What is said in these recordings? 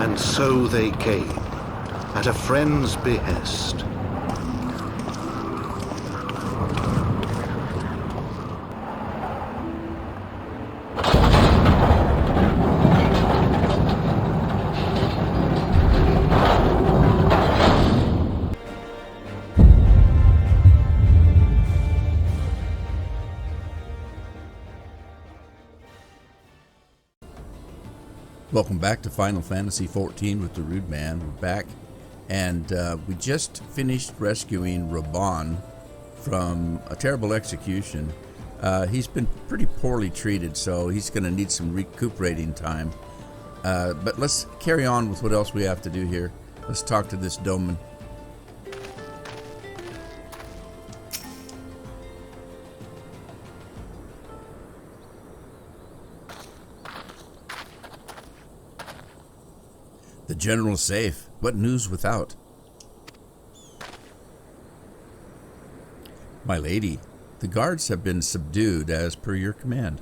And so they came, at a friend's behest. Welcome back to Final Fantasy XIV with the Rude Man. We're back, and we just finished rescuing Raban from a terrible execution. He's been pretty poorly treated, so he's going to need some recuperating time. But let's carry on with what else we have to do here. Let's talk to this Doman. The General's safe. What news without? My lady, the guards have been subdued as per your command.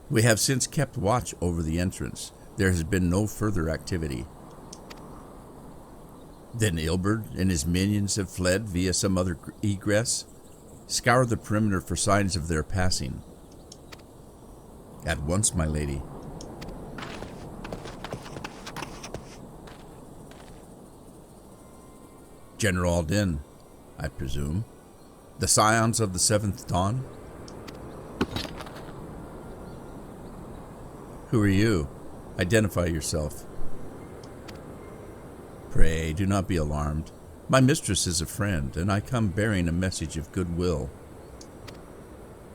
We have since kept watch over the entrance. There has been no further activity. Then Ilberd and his minions have fled via some other egress. Scour the perimeter for signs of their passing. At once, my lady. General Aldin, I presume. The scions of the Seventh Dawn? Who are you? Identify yourself. Pray, do not be alarmed. My mistress is a friend, and I come bearing a message of goodwill.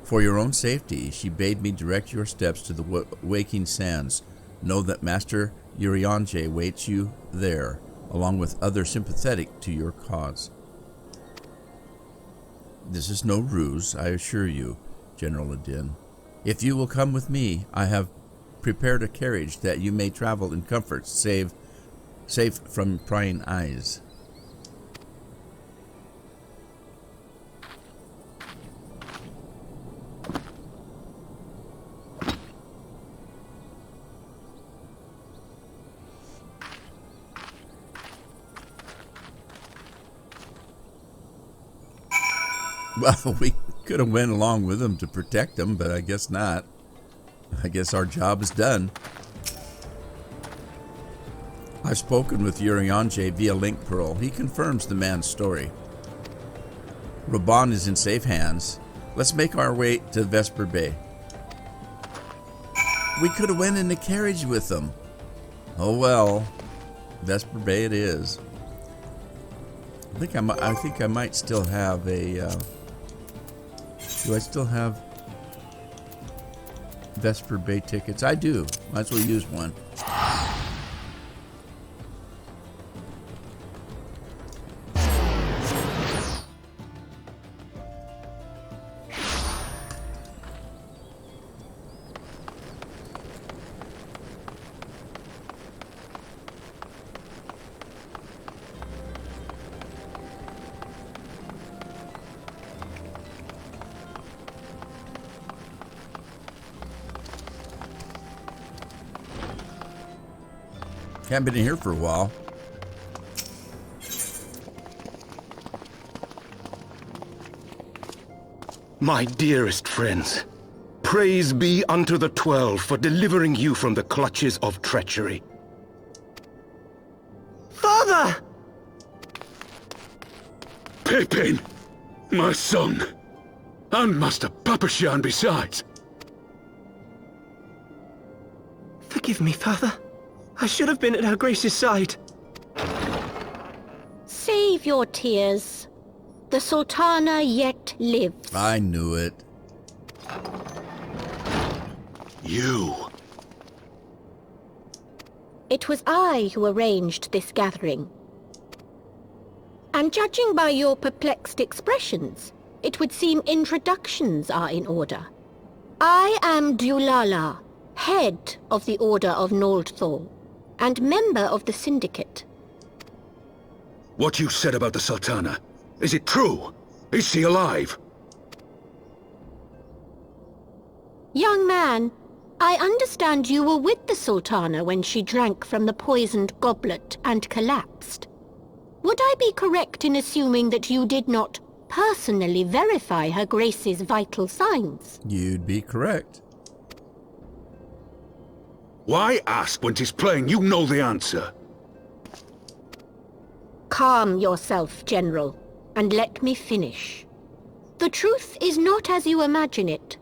For your own safety, she bade me direct your steps to the Waking Sands. Know that Master Urianger waits you there, along with others sympathetic to your cause. This is no ruse, I assure you, General Adin. If you will come with me, I have prepared a carriage that you may travel in comfort, safe from prying eyes. Well, we could have went along with them to protect them, but I guess not. I guess our job is done. I've spoken with Urianger via Link Pearl. He confirms the man's story. Raban is in safe hands. Let's make our way to Vesper Bay. We could have went in the carriage with them. Oh well, Vesper Bay it is. I think I might still have a. Do I still have Vesper Bay tickets? I do. Might as well use one. Haven't been in here for a while. My dearest friends, praise be unto the 12 for delivering you from the clutches of treachery. Father! Pippin, my son, and Master Papashan besides. Forgive me, Father. I should have been at Her Grace's side. Save your tears. The Sultana yet lives. I knew it. You. It was I who arranged this gathering. And judging by your perplexed expressions, it would seem introductions are in order. I am Dulala, head of the Order of Noldthor, and member of the Syndicate. What you said about the Sultana, is it true? Is she alive? Young man, I understand you were with the Sultana when she drank from the poisoned goblet and collapsed. Would I be correct in assuming that you did not personally verify Her Grace's vital signs? You'd be correct. Why ask when 'tis plain you know the answer? Calm yourself, General, and let me finish. The truth is not as you imagine it.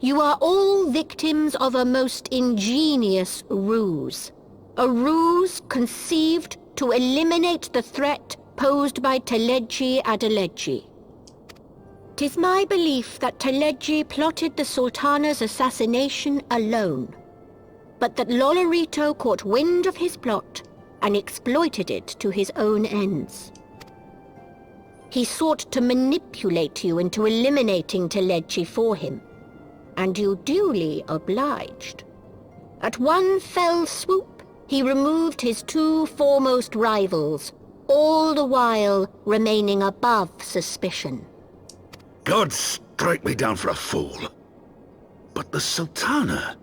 You are all victims of a most ingenious ruse. A ruse conceived to eliminate the threat posed by Teleji Adeleji. 'Tis my belief that Teleji plotted the Sultana's assassination alone, but that Lolorito caught wind of his plot and exploited it to his own ends. He sought to manipulate you into eliminating Teleji for him, and you duly obliged. At one fell swoop, he removed his two foremost rivals, all the while remaining above suspicion. God strike me down for a fool. But the Sultana,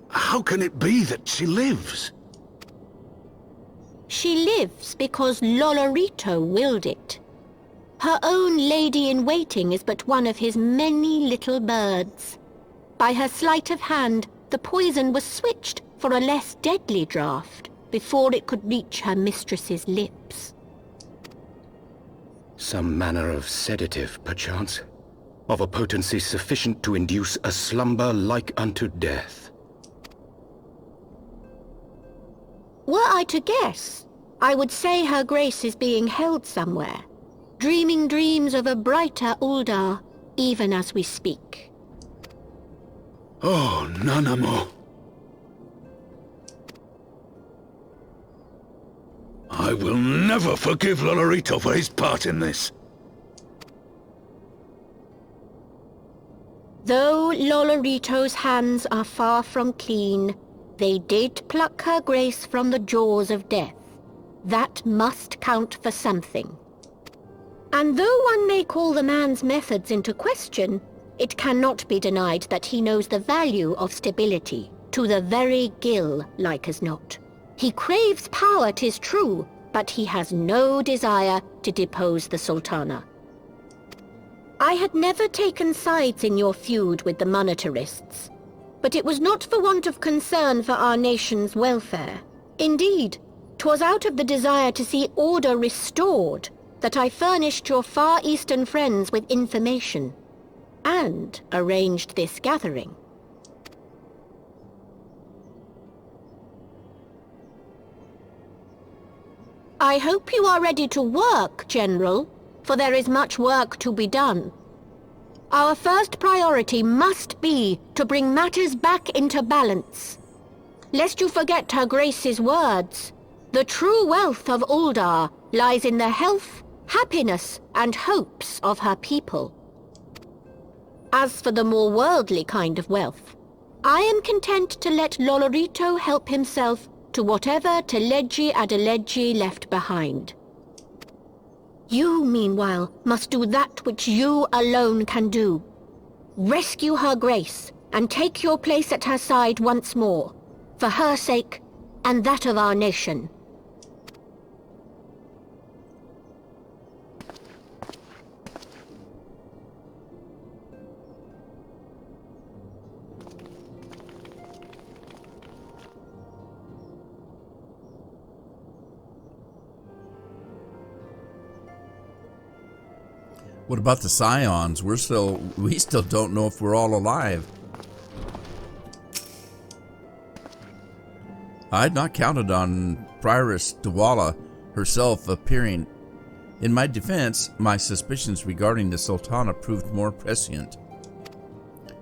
how can it be that she lives? She lives because Lolorito willed it. Her own lady-in-waiting is but one of his many little birds. By her sleight of hand, the poison was switched for a less deadly draught before it could reach her mistress's lips. Some manner of sedative, perchance? Of a potency sufficient to induce a slumber like unto death. Were I to guess, I would say Her Grace is being held somewhere, dreaming dreams of a brighter Uldar, even as we speak. Oh, Nanamo. I will never forgive Lolorito for his part in this. Though Lolorito's hands are far from clean, they did pluck Her Grace from the jaws of death. That must count for something. And though one may call the man's methods into question, it cannot be denied that he knows the value of stability, to the very gill, like as not. He craves power, 'tis true, but he has no desire to depose the Sultana. I had never taken sides in your feud with the monetarists, but it was not for want of concern for our nation's welfare. Indeed, 'twas out of the desire to see order restored that I furnished your Far Eastern friends with information, and arranged this gathering. I hope you are ready to work, General, for there is much work to be done. Our first priority must be to bring matters back into balance. Lest you forget Her Grace's words, the true wealth of Uldar lies in the health, happiness, and hopes of her people. As for the more worldly kind of wealth, I am content to let Lolorito help himself to whatever Teleji Adeleji left behind. You, meanwhile, must do that which you alone can do. Rescue Her Grace and take your place at her side once more, for her sake and that of our nation. What about the Scions? We still don't know if we're all alive. I had not counted on Prioress Dwala herself appearing. In my defense, my suspicions regarding the Sultana proved more prescient.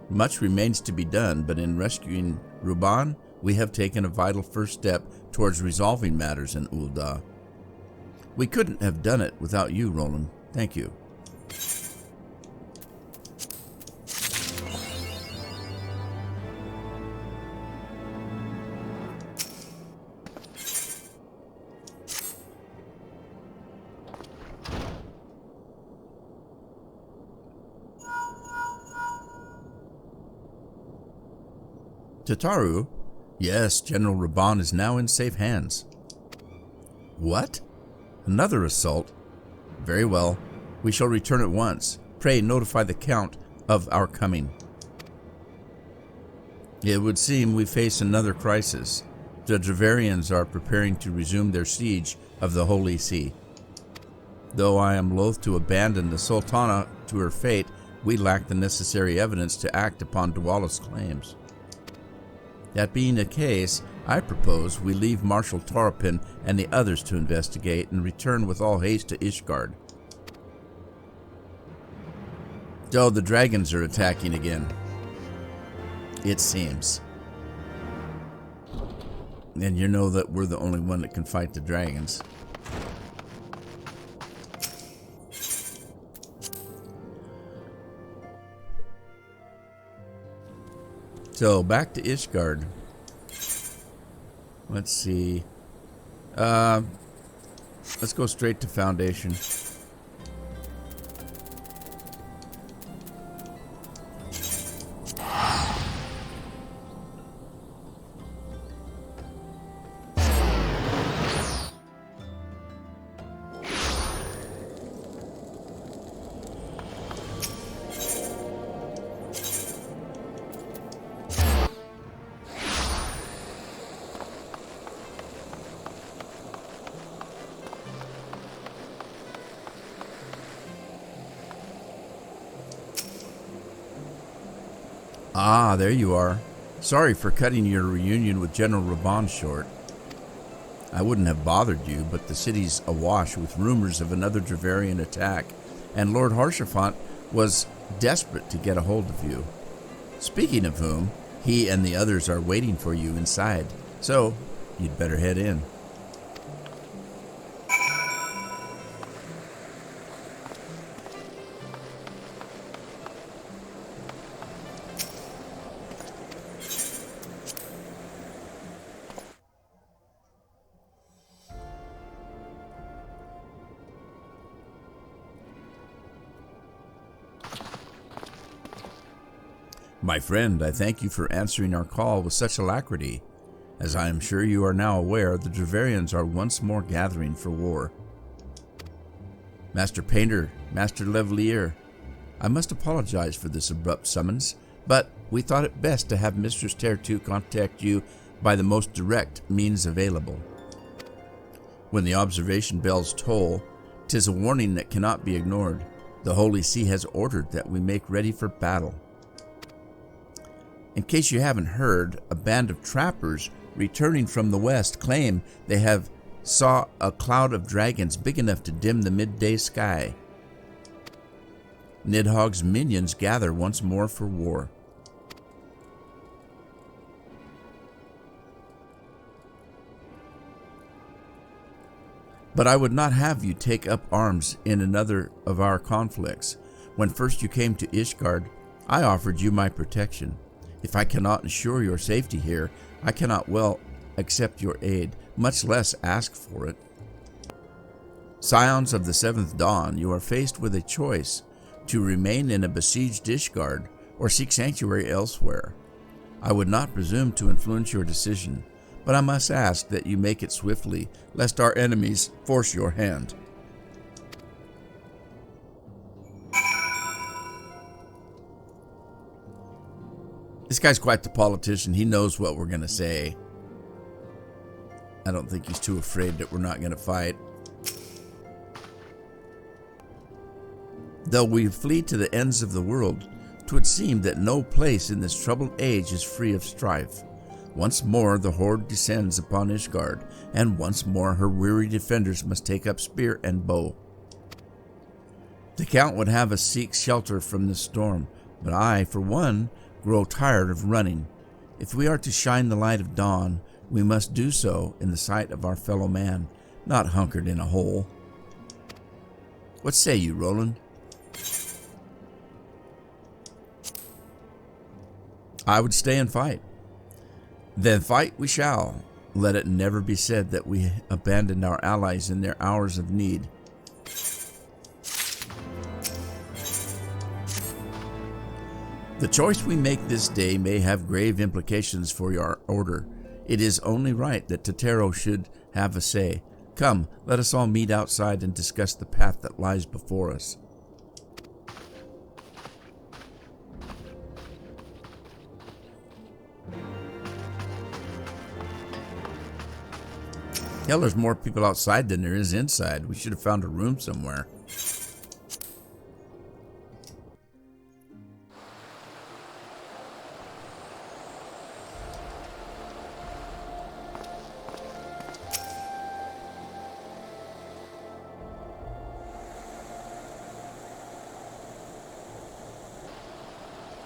Much remains to be done, but in rescuing Ruban, we have taken a vital first step towards resolving matters in Ul'dah. We couldn't have done it without you, Roland. Thank you. Tataru? Yes, General Raban is now in safe hands. What? Another assault? Very well. We shall return at once. Pray notify the Count of our coming. It would seem we face another crisis. The Dravarians are preparing to resume their siege of the Holy See. Though I am loath to abandon the Sultana to her fate, we lack the necessary evidence to act upon Dwala's claims. That being the case, I propose we leave Marshal Torapin and the others to investigate and return with all haste to Ishgard. Oh, the dragons are attacking again. It seems. And you know that we're the only one that can fight the dragons. So, back to Ishgard. Let's see. Let's go straight to Foundation. Ah, there you are. Sorry for cutting your reunion with General Raban short. I wouldn't have bothered you, but the city's awash with rumors of another Dravarian attack, and Lord Harshaphant was desperate to get a hold of you. Speaking of whom, he and the others are waiting for you inside, so you'd better head in. My friend, I thank you for answering our call with such alacrity. As I am sure you are now aware, the Dravarians are once more gathering for war. Master Painter, Master Levelier, I must apologize for this abrupt summons, but we thought it best to have Mistress Tertu contact you by the most direct means available. When the observation bells toll, 'tis a warning that cannot be ignored. The Holy See has ordered that we make ready for battle. In case you haven't heard, a band of trappers returning from the west claim they have saw a cloud of dragons big enough to dim the midday sky. Nidhogg's minions gather once more for war. But I would not have you take up arms in another of our conflicts. When first you came to Ishgard, I offered you my protection. If I cannot ensure your safety here, I cannot well accept your aid, much less ask for it. Scions of the Seventh Dawn, you are faced with a choice to remain in a besieged Ishgard or seek sanctuary elsewhere. I would not presume to influence your decision, but I must ask that you make it swiftly, lest our enemies force your hand. This guy's quite the politician. He knows what we're going to say. I don't think he's too afraid that we're not going to fight. Though we flee to the ends of the world, 'twould seem that no place in this troubled age is free of strife. Once more the horde descends upon Ishgard, and once more her weary defenders must take up spear and bow. The Count would have us seek shelter from this storm, but I, for one, grow tired of running. If we are to shine the light of dawn, we must do so in the sight of our fellow man, not hunkered in a hole. What say you, Roland? I would stay and fight. Then fight we shall. Let it never be said that we abandoned our allies in their hours of need. The choice we make this day may have grave implications for your order. It is only right that Totero should have a say. Come, let us all meet outside and discuss the path that lies before us. Hell, there's more people outside than there is inside. We should have found a room somewhere.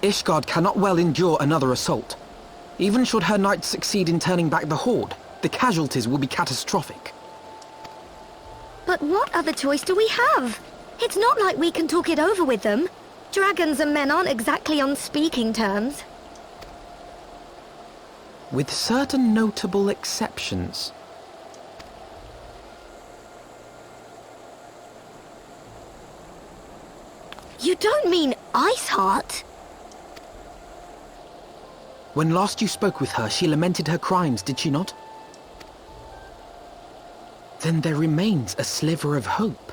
Ishgard cannot well endure another assault. Even should her knights succeed in turning back the Horde, the casualties will be catastrophic. But what other choice do we have? It's not like we can talk it over with them. Dragons and men aren't exactly on speaking terms. With certain notable exceptions. You don't mean Iceheart? When last you spoke with her, she lamented her crimes, did she not? Then there remains a sliver of hope.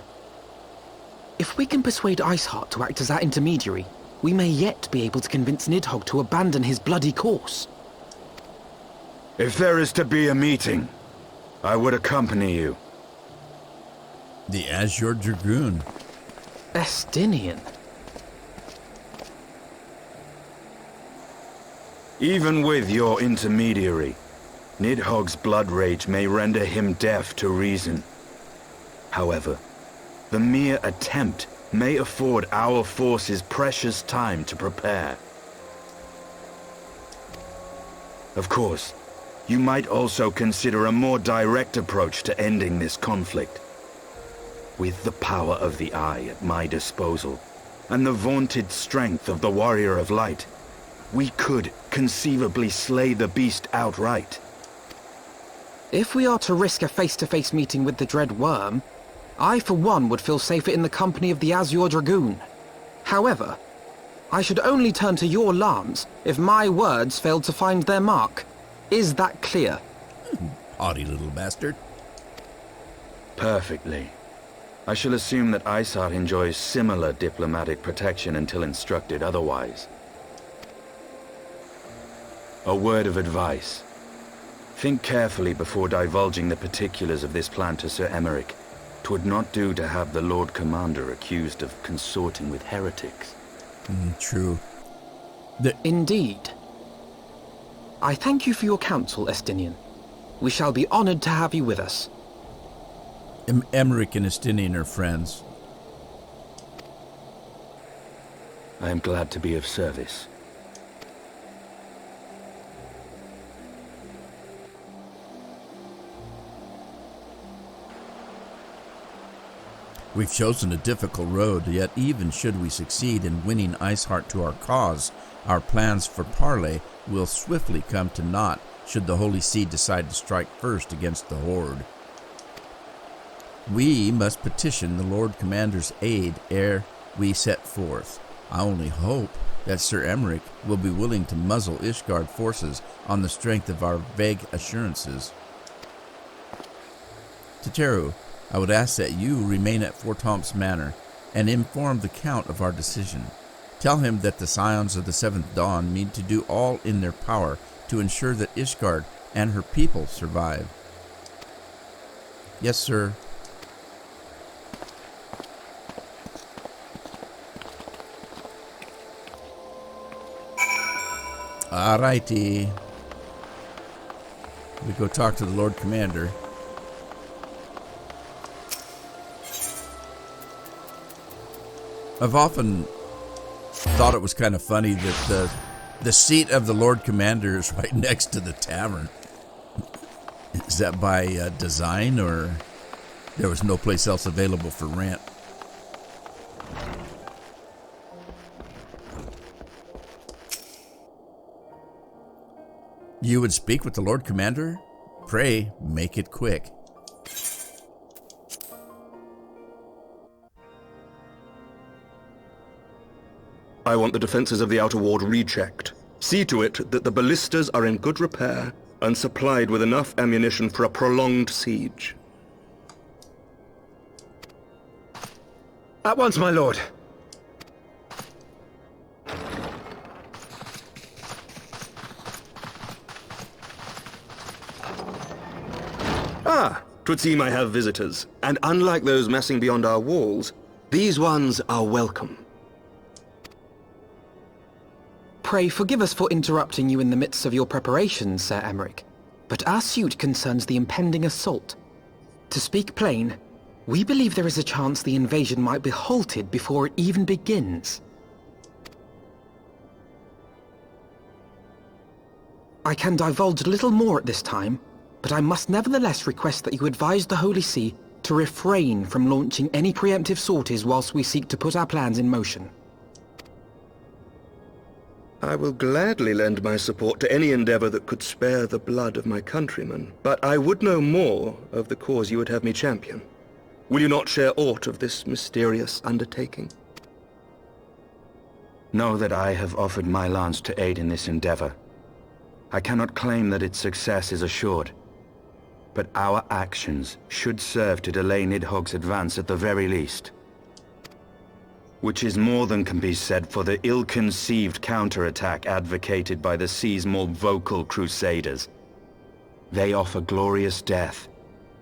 If we can persuade Iceheart to act as our intermediary, we may yet be able to convince Nidhogg to abandon his bloody course. If there is to be a meeting, I would accompany you. The Azure Dragoon. Estinian. Even with your intermediary, Nidhogg's blood rage may render him deaf to reason. However, the mere attempt may afford our forces precious time to prepare. Of course, you might also consider a more direct approach to ending this conflict. With the power of the Eye at my disposal, and the vaunted strength of the Warrior of Light, we could conceivably slay the beast outright. If we are to risk a face-to-face meeting with the Dread Worm, I for one would feel safer in the company of the Azure Dragoon. However, I should only turn to your alarms if my words failed to find their mark. Is that clear? Haughty little bastard. Perfectly. I shall assume that Iceheart enjoys similar diplomatic protection until instructed otherwise. A word of advice. Think carefully before divulging the particulars of this plan to Sir Emeric. 'Twould not do to have the Lord Commander accused of consorting with heretics. True. Indeed. I thank you for your counsel, Estinian. We shall be honored to have you with us. Emeric and Estinian are friends. I am glad to be of service. We've chosen a difficult road, yet even should we succeed in winning Iceheart to our cause, our plans for parley will swiftly come to naught should the Holy See decide to strike first against the Horde. We must petition the Lord Commander's aid ere we set forth. I only hope that Sir Emeric will be willing to muzzle Ishgard forces on the strength of our vague assurances. Totero, I would ask that you remain at Fortomps Manor and inform the Count of our decision. Tell him that the Scions of the Seventh Dawn mean to do all in their power to ensure that Ishgard and her people survive. Yes, sir. Alrighty. We go talk to the Lord Commander. I've often thought it was kind of funny that the seat of the Lord Commander is right next to the tavern. Is that by design, or there was no place else available for rent? You would speak with the Lord Commander? Pray, make it quick. I want the defenses of the outer ward rechecked. See to it that the ballistas are in good repair and supplied with enough ammunition for a prolonged siege. At once, my lord. Ah, 'twould seem I have visitors, and unlike those massing beyond our walls, these ones are welcome. Pray forgive us for interrupting you in the midst of your preparations, Sir Emmerich, but our suit concerns the impending assault. To speak plain, we believe there is a chance the invasion might be halted before it even begins. I can divulge little more at this time, but I must nevertheless request that you advise the Holy See to refrain from launching any preemptive sorties whilst we seek to put our plans in motion. I will gladly lend my support to any endeavor that could spare the blood of my countrymen, but I would know more of the cause you would have me champion. Will you not share aught of this mysterious undertaking? Know that I have offered my lance to aid in this endeavor. I cannot claim that its success is assured, but our actions should serve to delay Nidhogg's advance at the very least. Which is more than can be said for the ill-conceived counterattack advocated by the sea's more vocal crusaders. They offer glorious death,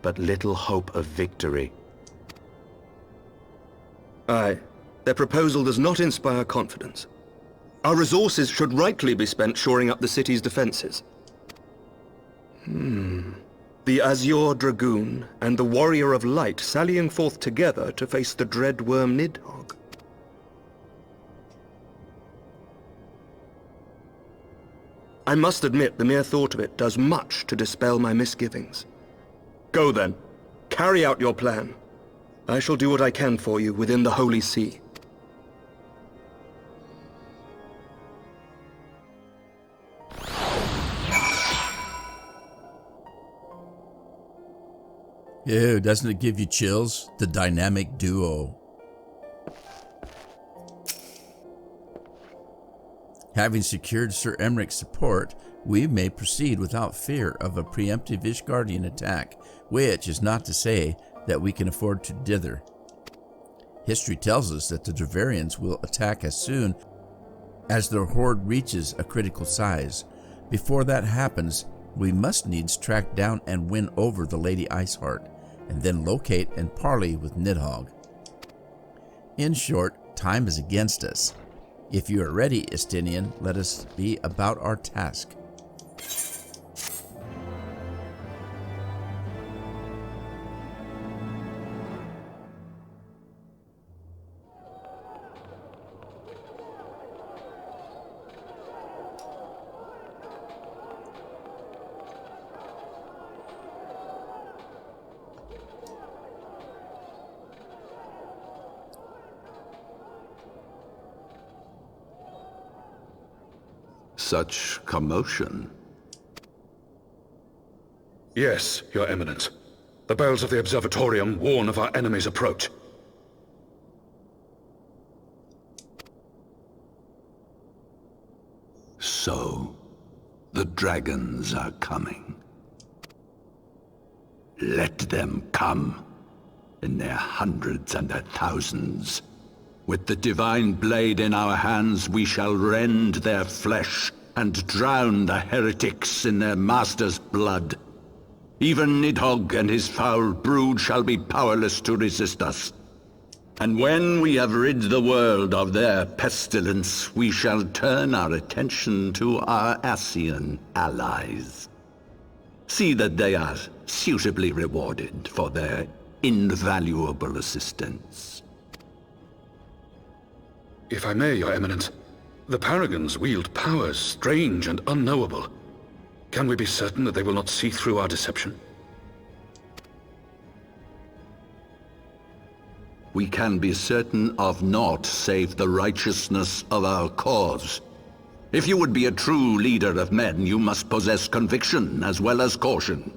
but little hope of victory. Aye, their proposal does not inspire confidence. Our resources should rightly be spent shoring up the city's defenses. The Azure Dragoon and the Warrior of Light sallying forth together to face the dread worm Nidhogg. I must admit the mere thought of it does much to dispel my misgivings. Go then, carry out your plan. I shall do what I can for you within the Holy See. Ew, doesn't it give you chills? The dynamic duo. Having secured Sir Emmerich's support, we may proceed without fear of a preemptive Ishgardian attack, which is not to say that we can afford to dither. History tells us that the Dravarians will attack as soon as their horde reaches a critical size. Before that happens, we must needs track down and win over the Lady Iceheart, and then locate and parley with Nidhogg. In short, time is against us. If you are ready, Estinian, let us be about our task. Such commotion. Yes, Your Eminence. The bells of the Observatorium warn of our enemy's approach. So, the dragons are coming. Let them come, in their hundreds and their thousands. With the divine blade in our hands, we shall rend their flesh and drown the heretics in their master's blood. Even Nidhogg and his foul brood shall be powerless to resist us. And when we have rid the world of their pestilence, we shall turn our attention to our Ascian allies. See that they are suitably rewarded for their invaluable assistance. If I may, Your Eminence, the Paragons wield powers strange and unknowable. Can we be certain that they will not see through our deception? We can be certain of naught save the righteousness of our cause. If you would be a true leader of men, you must possess conviction as well as caution.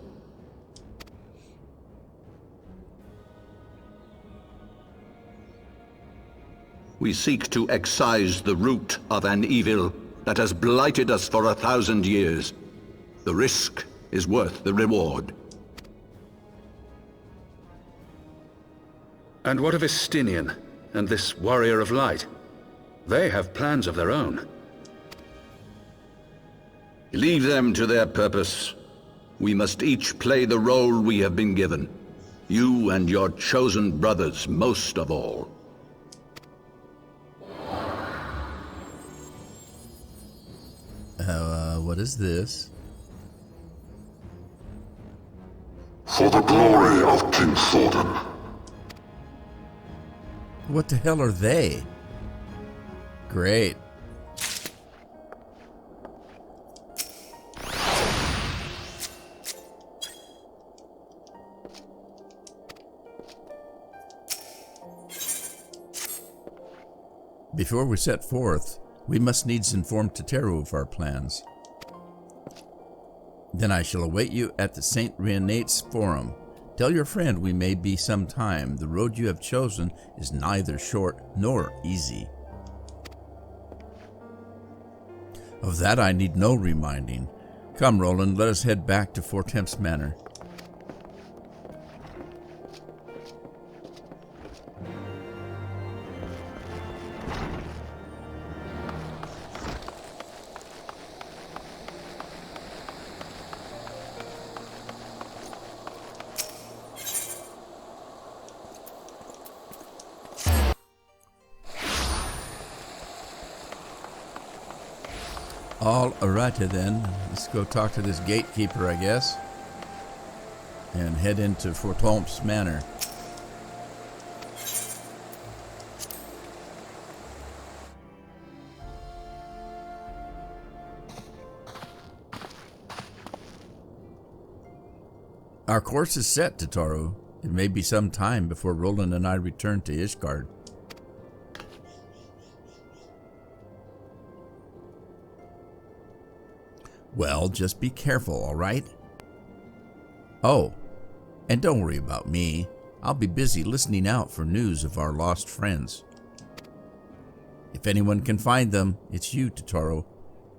We seek to excise the root of an evil that has blighted us for 1,000 years. The risk is worth the reward. And what of Estinian and this Warrior of Light? They have plans of their own. Leave them to their purpose. We must each play the role we have been given. You and your chosen brothers most of all. What is this? For the glory of King Thordan. What the hell are they? Great. Before we set forth, we must needs inform Teteru of our plans. Then I shall await you at the St. Renate's Forum. Tell your friend we may be some time. The road you have chosen is neither short nor easy. Of that I need no reminding. Come, Roland, let us head back to Fortemps Manor. Alrighty then, let's go talk to this gatekeeper, I guess, and head into Fortemps Manor. Our course is set, Tataru. It may be some time before Roland and I return to Ishgard. Well, just be careful, all right? Oh, and don't worry about me. I'll be busy listening out for news of our lost friends. If anyone can find them, it's you, Totoro.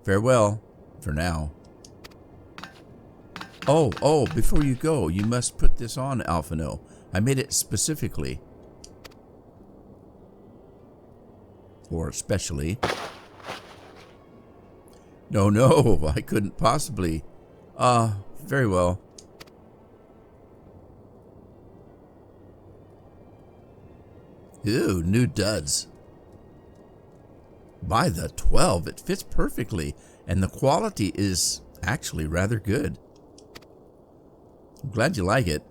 Farewell, for now. Oh, before you go, you must put this on, Alphino. I made it specifically. Or especially. No, I couldn't possibly. Very well. Ew, new duds. By the 12, it fits perfectly, and the quality is actually rather good. I'm glad you like it.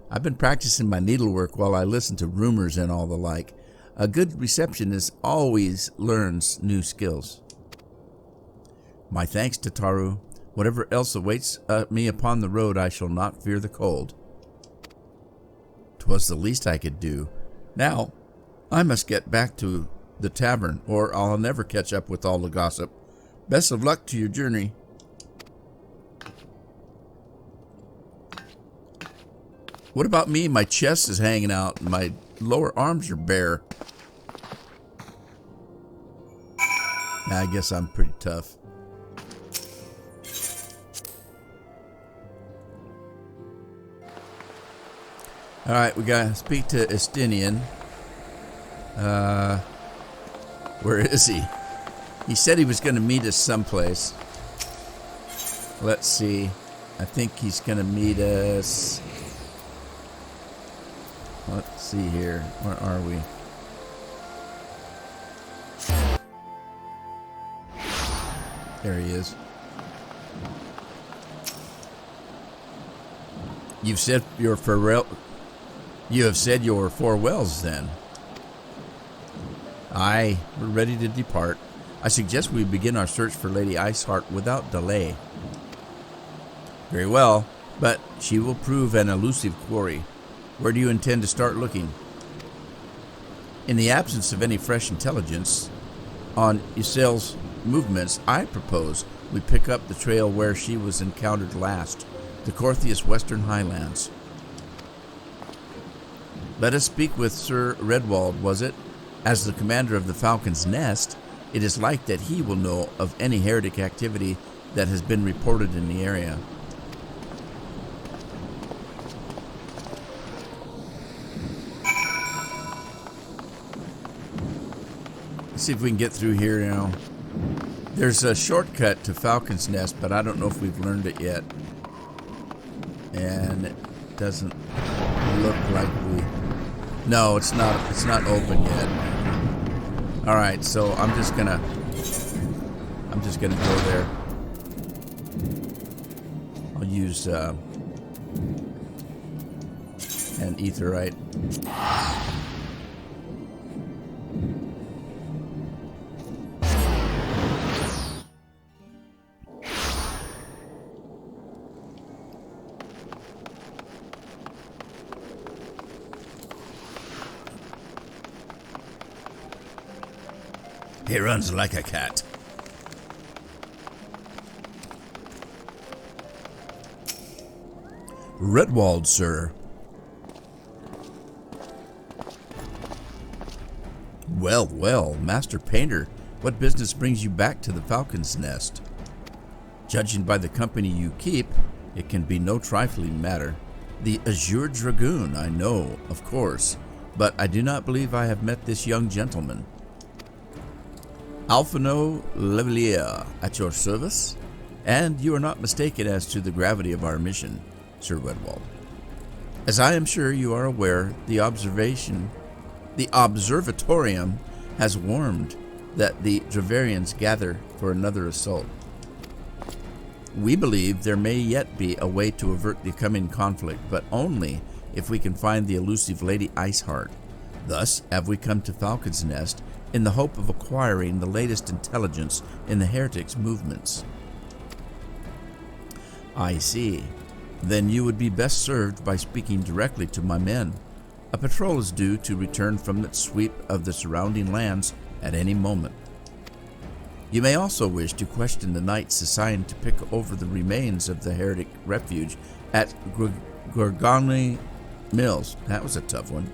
I've been practicing my needlework while I listen to rumors and all the like. A good receptionist always learns new skills. My thanks, Tataru. Whatever else awaits me upon the road, I shall not fear the cold. 'Twas the least I could do. Now, I must get back to the tavern, or I'll never catch up with all the gossip. Best of luck to your journey. What about me? My chest is hanging out, and my lower arms are bare. I guess I'm pretty tough. Alright, we gotta speak to Estinian. Where is he? He said he was gonna meet us someplace. Let's see. I think he's gonna meet us. Let's see here. Where are we? There he is. You've said your farewell. You have said your farewells, then. Aye, we're ready to depart. I suggest we begin our search for Lady Iceheart without delay. Very well, but she will prove an elusive quarry. Where do you intend to start looking? In the absence of any fresh intelligence on Isel's movements, I propose we pick up the trail where she was encountered last, the Corthius Western Highlands. Let us speak with Sir Redwald, was it? As the commander of the Falcon's Nest, it is like that he will know of any heretic activity that has been reported in the area. Let's see if we can get through here now. There's a shortcut to Falcon's Nest, but I don't know if we've learned it yet. And it doesn't look like we... No, it's not open yet. All right, so I'm just gonna go there. I'll use an etherite. He runs like a cat. Redwald, sir. Well, well, Master Painter, what business brings you back to the Falcon's Nest? Judging by the company you keep, it can be no trifling matter. The Azure Dragoon, I know, of course, but I do not believe I have met this young gentleman. Alphino Levelier, at your service? And you are not mistaken as to the gravity of our mission, Sir Redwald. As I am sure you are aware, the observatorium has warned that the Dravarians gather for another assault. We believe there may yet be a way to avert the coming conflict, but only if we can find the elusive Lady Iceheart. Thus have we come to Falcon's Nest in the hope of acquiring the latest intelligence in the heretics' movements. I see. Then you would be best served by speaking directly to my men. A patrol is due to return from its sweep of the surrounding lands at any moment. You may also wish to question the knights assigned to pick over the remains of the heretic refuge at Gorgoni Mills. That was a tough one.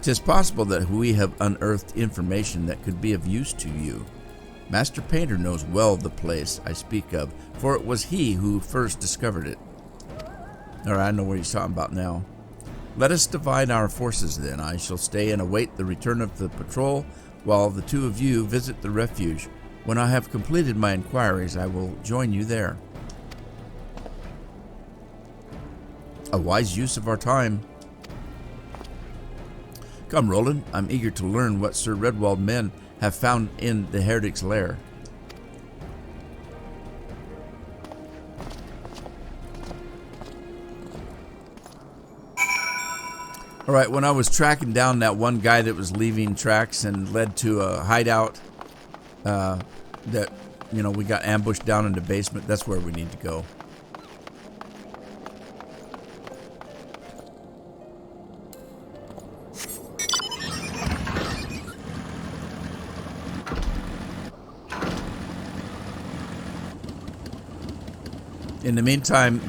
'Tis possible that we have unearthed information that could be of use to you. Master Painter knows well the place I speak of, for it was he who first discovered it. Alright, I know what he's talking about now. Let us divide our forces then. I shall stay and await the return of the patrol, while the two of you visit the refuge. When I have completed my inquiries, I will join you there. A wise use of our time. Come, Roland. I'm eager to learn what Sir Redwald men have found in the heretic's lair. Alright, when I was tracking down that one guy that was leaving tracks and led to a hideout that, you know, we got ambushed down in the basement, that's where we need to go. In the meantime,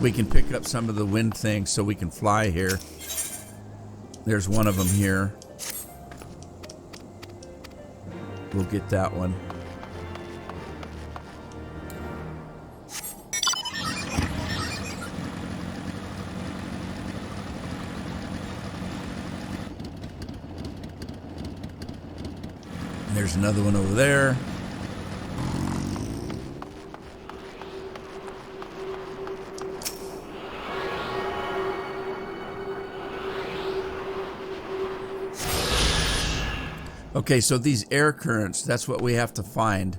we can pick up some of the wind things so we can fly here. There's one of them here. We'll get that one. And there's another one over there. Okay, so these air currents, that's what we have to find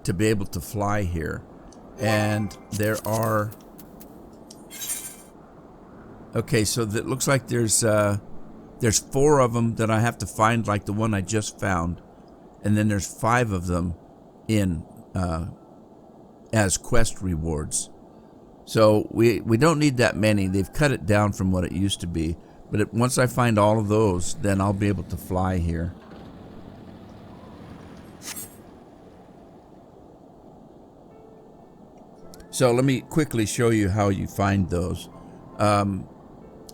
to be able to fly here. And there are... Okay, so it looks like there's 4 of them that I have to find, like the one I just found. And then there's 5 of them in as quest rewards. So we don't need that many. They've cut it down from what it used to be. But once I find all of those, then I'll be able to fly here. So let me quickly show you how you find those.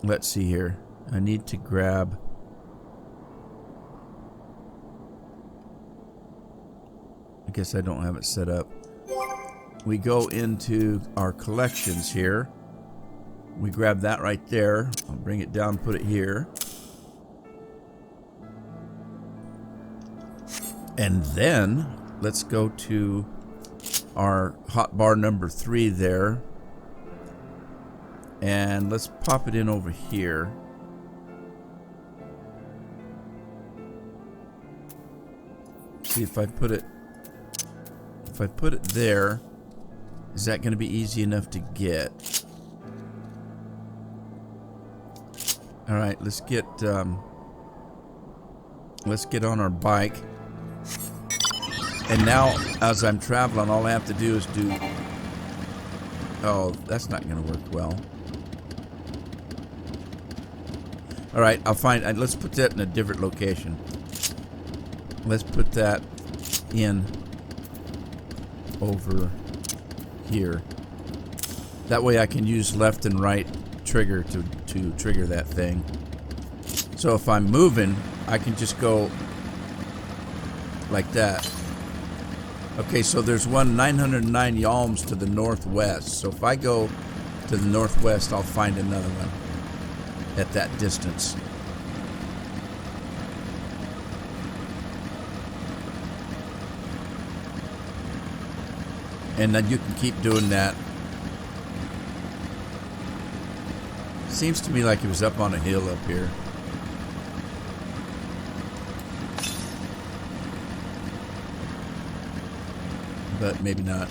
Let's see here. I need to grab I guess I don't have it set up. We go into our collections here. We grab that right there. I'll bring it down, put it here. And then let's go to our hotbar number 3 there. And let's pop it in over here. See if I put it there, is that going to be easy enough to get? All right, let's get on our bike. And now, as I'm traveling, all I have to do is do... Oh, that's not going to work well. All right, I'll find... Let's put that in a different location. Let's put that in over here. That way I can use left and right trigger to trigger that thing. So if I'm moving, I can just go like that. Okay, so there's one 909 yalms to the northwest. So if I go to the northwest, I'll find another one at that distance. And then you can keep doing that. Seems to me like it was up on a hill up here. But maybe not.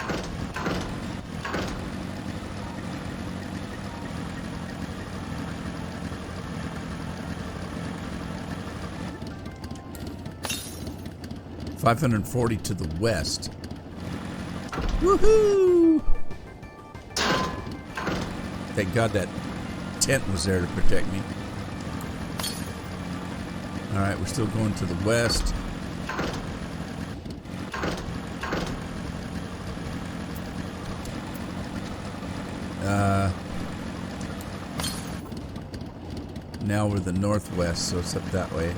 $540 to the west. Woohoo! Thank God that tent was there to protect me. Alright, we're still going to the west. Now we're the northwest, so it's up that way.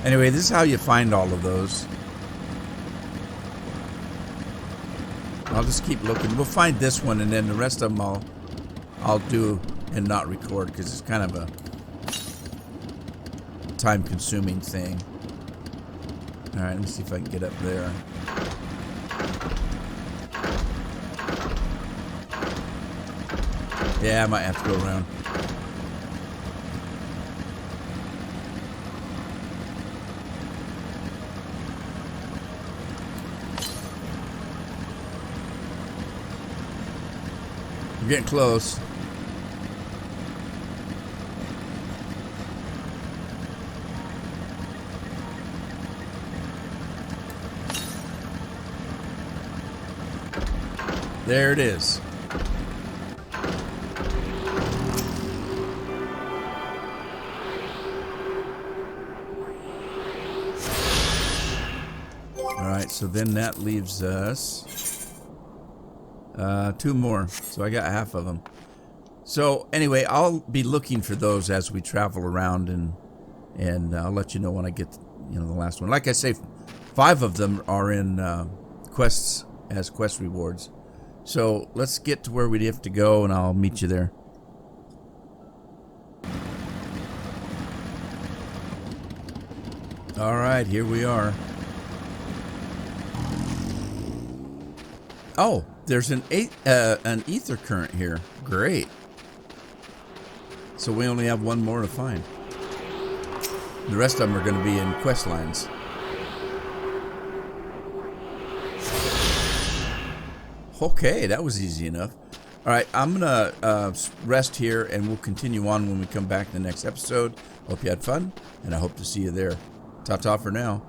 Anyway, this is how you find all of those. I'll just keep looking. We'll find this one, and then the rest of them I'll do and not record because it's kind of a time-consuming thing. All right, let me see if I can get up there. Yeah, I might have to go around. We're getting close. There it is. Alright, so then that leaves us 2 more. So I got half of them. So anyway, I'll be looking for those as we travel around, and I'll let you know when I get the last one. Like I say, 5 of them are in quests as quest rewards. So let's get to where we have to go, and I'll meet you there. All right, here we are. Oh, there's an ether current here. Great. So we only have 1 more to find. The rest of them are going to be in quest lines. Okay, that was easy enough. All right, I'm going to rest here, and we'll continue on when we come back in the next episode. Hope you had fun, and I hope to see you there. Ta-ta for now.